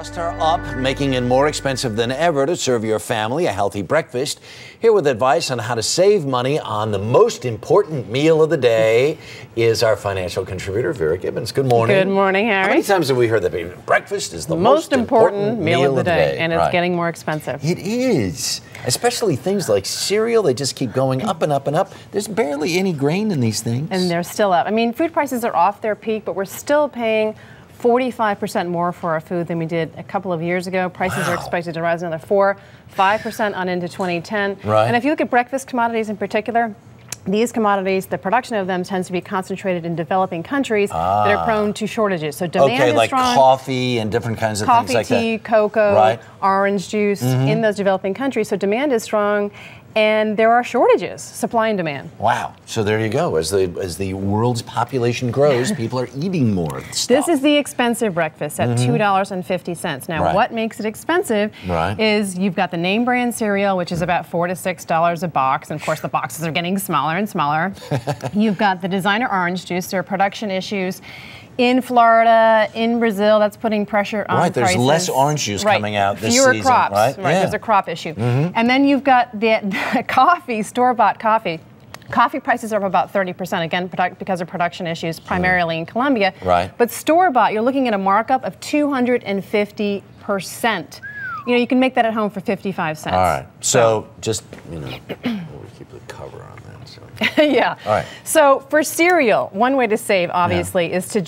Costs are up, making it more expensive than ever to serve your family a healthy breakfast. Here with advice on how to save money on the most important meal of the day is our financial contributor, Vera Gibbons. Good morning. Good morning, Harry. How many times have we heard that breakfast is the most important meal of the day? And it's getting more expensive. It is. Especially things like cereal, they just keep going up and up and up. There's barely any grain in these things. And they're still up. I mean, food prices are off their peak, but we're still paying 45% more for our food than we did a couple of years ago. Prices are expected to rise another 5% on into 2010. Right. And if you look at breakfast commodities in particular, these commodities, the production of them tends to be concentrated in developing countries that are prone to shortages. So demand is like strong. Coffee and different kinds of things like that. Coffee, tea, cocoa, right. Orange juice in those developing countries. So demand is strong. And there are shortages, supply and demand. Wow. So there you go. As the world's population grows, people are eating more stuff. This is the expensive breakfast at $2.50. Now, what makes it expensive is you've got the name brand cereal, which is about $4 to $6 a box. And of course, the boxes are getting smaller and smaller. You've got the designer orange juice. There are production issues in Florida, in Brazil, that's putting pressure on prices. There's less orange juice coming out this season. Fewer crops, right? There's a crop issue. And then you've got the coffee, store-bought coffee. Coffee prices are up about 30%, again, because of production issues, primarily in Colombia. But store-bought, you're looking at a markup of 250%. You know, you can make that at home for 55 cents. All right. So just, you know, we'll keep the cover on that. So. Yeah. All right. So for cereal, one way to save, obviously, is to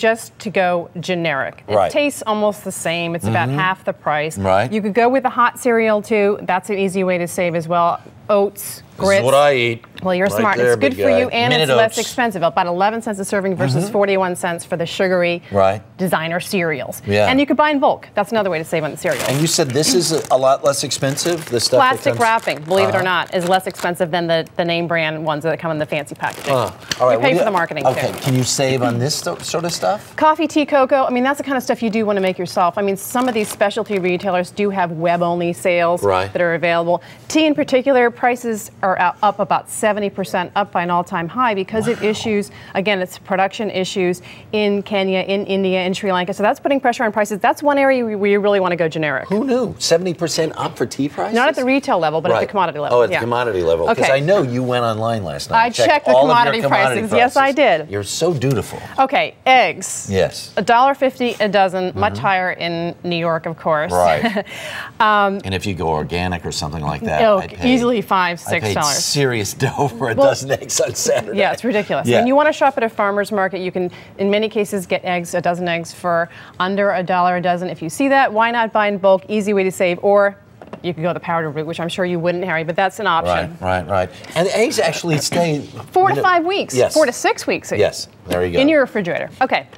go generic. It tastes almost the same. It's about half the price. You could go with a hot cereal, too. That's an easy way to save as well. Oats, grits. This is what I eat. Well, you're smart. It's good for you, and it's less expensive. About 11 cents a serving versus 41 cents for the sugary designer cereals. And you could buy in bulk. That's another way to save on the cereal. And you said this is a lot less expensive? The stuff Plastic wrapping, believe it or not, is less expensive than the name brand ones that come in the fancy packaging. All right. You pay for the marketing, too. Can you save on this sort of stuff? Coffee, tea, cocoa. I mean, that's the kind of stuff you do want to make yourself. I mean, some of these specialty retailers do have web-only sales that are available. Tea in particular, prices are up about 70%, up by an all-time high because of issues. Again, it's production issues in Kenya, in India, in Sri Lanka. So that's putting pressure on prices. That's one area where you really want to go generic. Who knew? 70% up for tea prices? Not at the retail level, but at the commodity level. Oh, at the commodity level. Because I know you went online last night. I checked the commodity prices. Yes, I did. You're so dutiful. Okay, eggs. Yes. $1.50 a dozen, much higher in New York, of course. Right. And if you go organic or something like that, easily $5, $6. I paid serious dough for a dozen eggs on Saturday. Yeah, it's ridiculous. When you want to shop at a farmer's market, you can, in many cases, get eggs, a dozen eggs for under $1 a dozen. If you see that, why not buy in bulk? Easy way to save. Or you could go the powder route, which I'm sure you wouldn't, Harry, but that's an option. Right. And the eggs actually stay 4 to 5 weeks. Yes. 4 to 6 weeks. Yes, there you go. In your refrigerator. Okay.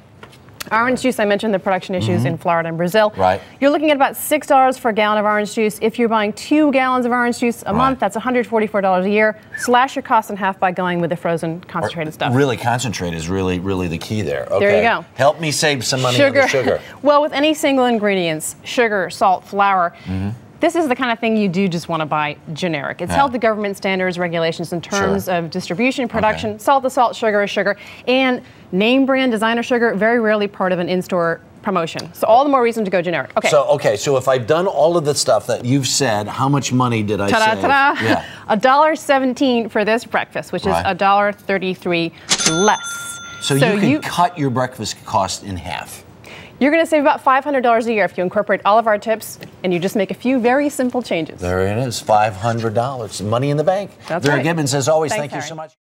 Orange juice, I mentioned the production issues in Florida and Brazil. You're looking at about $6 for a gallon of orange juice. If you're buying 2 gallons of orange juice a month, that's $144 a year. Slash your costs in half by going with the frozen concentrated stuff. Really concentrate is really the key there. Okay. There you go. Help me save some money on the sugar. Well, with any single ingredients, sugar, salt, flour, this is the kind of thing you do just want to buy generic. It's held to government standards, regulations in terms of distribution, production. Salt is salt, sugar is sugar. And name brand designer sugar, very rarely part of an in-store promotion. So all the more reason to go generic. So if I've done all of the stuff that you've said, how much money did I save? Yeah. $1.17 for this breakfast, which is $1.33 less. So you can cut your breakfast cost in half. You're going to save about $500 a year if you incorporate all of our tips and you just make a few very simple changes. There it is, $500. Money in the bank. That's Vera Gibbons, as always, Thanks, thank you Harry. so much.